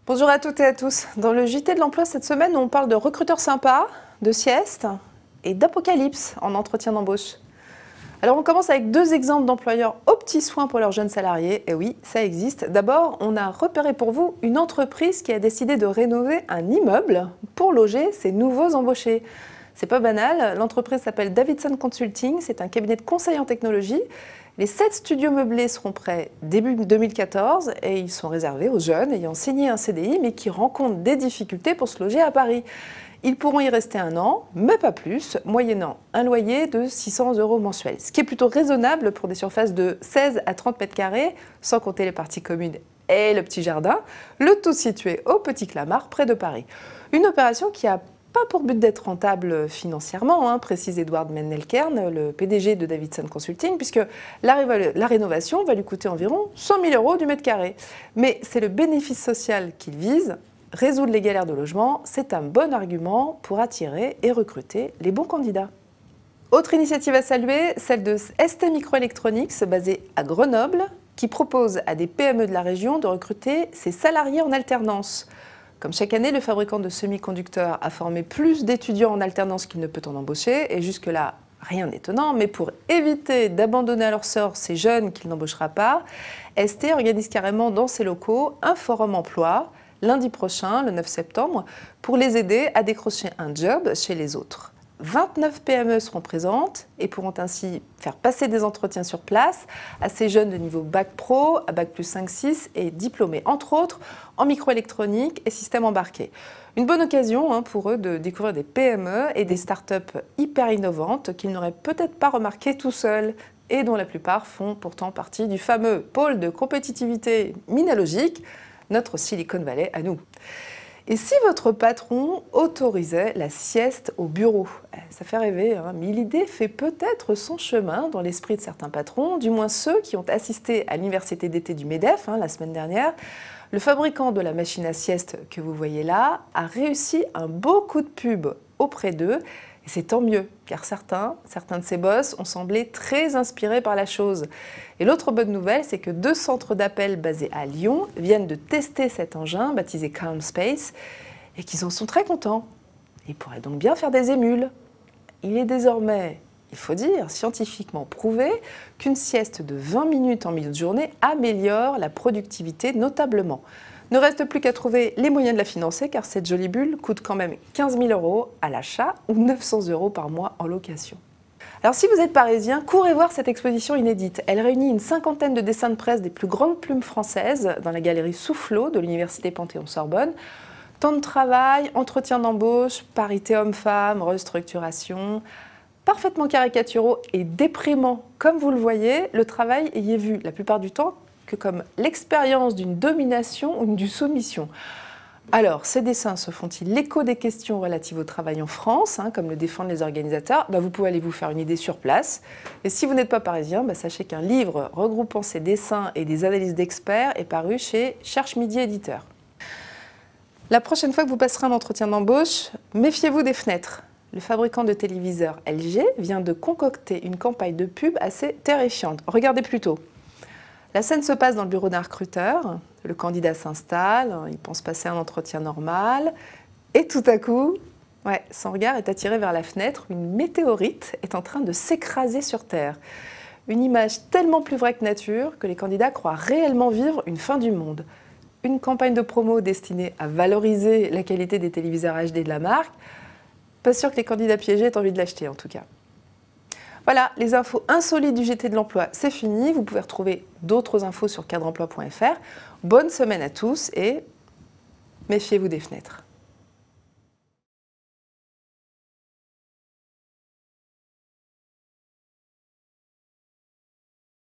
Bonjour à toutes et à tous. Dans le JT de l'emploi cette semaine, on parle de recruteurs sympas, de sieste et d'apocalypse en entretien d'embauche. Alors on commence avec deux exemples d'employeurs aux petits soins pour leurs jeunes salariés. Et oui, ça existe. D'abord, on a repéré pour vous une entreprise qui a décidé de rénover un immeuble pour loger ses nouveaux embauchés. C'est pas banal, l'entreprise s'appelle Davidson Consulting, c'est un cabinet de conseil en technologie. Les 7 studios meublés seront prêts début 2014 et ils sont réservés aux jeunes ayant signé un CDI mais qui rencontrent des difficultés pour se loger à Paris. Ils pourront y rester 1 an, mais pas plus, moyennant un loyer de 600 € mensuels. Ce qui est plutôt raisonnable pour des surfaces de 16 à 30 mètres carrés, sans compter les parties communes et le petit jardin, le tout situé au Petit Clamart, près de Paris. Une opération qui a pas pour but d'être rentable financièrement, précise Edward Mendelkern, le PDG de Davidson Consulting, puisque la rénovation va lui coûter environ 100 000 € du mètre carré. Mais c'est le bénéfice social qu'il vise. Résoudre les galères de logement, c'est un bon argument pour attirer et recruter les bons candidats. Autre initiative à saluer, celle de ST Microelectronics, basée à Grenoble, qui propose à des PME de la région de recruter ses salariés en alternance. Comme chaque année, le fabricant de semi-conducteurs a formé plus d'étudiants en alternance qu'il ne peut en embaucher, et jusque-là, rien d'étonnant, mais pour éviter d'abandonner à leur sort ces jeunes qu'il n'embauchera pas, ST organise carrément dans ses locaux un forum emploi, lundi prochain, le 9 septembre, pour les aider à décrocher un job chez les autres. 29 PME seront présentes et pourront ainsi faire passer des entretiens sur place à ces jeunes de niveau Bac Pro, à Bac plus 5-6 et diplômés, entre autres, en microélectronique et système embarqué. Une bonne occasion pour eux de découvrir des PME et des startups hyper innovantes qu'ils n'auraient peut-être pas remarquées tout seuls et dont la plupart font pourtant partie du fameux pôle de compétitivité minalogique, notre Silicon Valley à nous. Et si votre patron autorisait la sieste au bureau? Ça fait rêver, mais l'idée fait peut-être son chemin dans l'esprit de certains patrons, du moins ceux qui ont assisté à l'université d'été du MEDEF la semaine dernière. Le fabricant de la machine à sieste que vous voyez là a réussi un beau coup de pub auprès d'eux. Et c'est tant mieux, car certains de ces boss ont semblé très inspirés par la chose. Et l'autre bonne nouvelle, c'est que 2 centres d'appel basés à Lyon viennent de tester cet engin, baptisé Calm Space, et qu'ils en sont très contents. Ils pourraient donc bien faire des émules. Il est désormais, il faut dire, scientifiquement prouvé qu'une sieste de 20 minutes en milieu de journée améliore la productivité notablement. Ne reste plus qu'à trouver les moyens de la financer, car cette jolie bulle coûte quand même 15 000 € à l'achat ou 900 € par mois en location. Alors si vous êtes parisien, courez voir cette exposition inédite. Elle réunit une 50aine de dessins de presse des plus grandes plumes françaises dans la galerie Soufflot de l'université Panthéon-Sorbonne. Temps de travail, entretien d'embauche, parité homme-femme, restructuration. Parfaitement caricaturaux et déprimants comme vous le voyez, le travail y est vu la plupart du temps que comme l'expérience d'une domination ou d'une soumission. Alors, ces dessins se font-ils l'écho des questions relatives au travail en France, comme le défendent les organisateurs? Vous pouvez aller vous faire une idée sur place. Et si vous n'êtes pas parisien, sachez qu'un livre regroupant ces dessins et des analyses d'experts est paru chez Cherche Midi Éditeur. La prochaine fois que vous passerez un entretien d'embauche, méfiez-vous des fenêtres. Le fabricant de téléviseurs LG vient de concocter une campagne de pub assez terrifiante. Regardez plutôt. La scène se passe dans le bureau d'un recruteur, le candidat s'installe, il pense passer un entretien normal, et tout à coup, son regard est attiré vers la fenêtre où une météorite est en train de s'écraser sur Terre. Une image tellement plus vraie que nature que les candidats croient réellement vivre une fin du monde. Une campagne de promo destinée à valoriser la qualité des téléviseurs HD de la marque, pas sûr que les candidats piégés aient envie de l'acheter en tout cas. Voilà, les infos insolites du JT de l'emploi, c'est fini. Vous pouvez retrouver d'autres infos sur cadreemploi.fr. Bonne semaine à tous et méfiez-vous des fenêtres.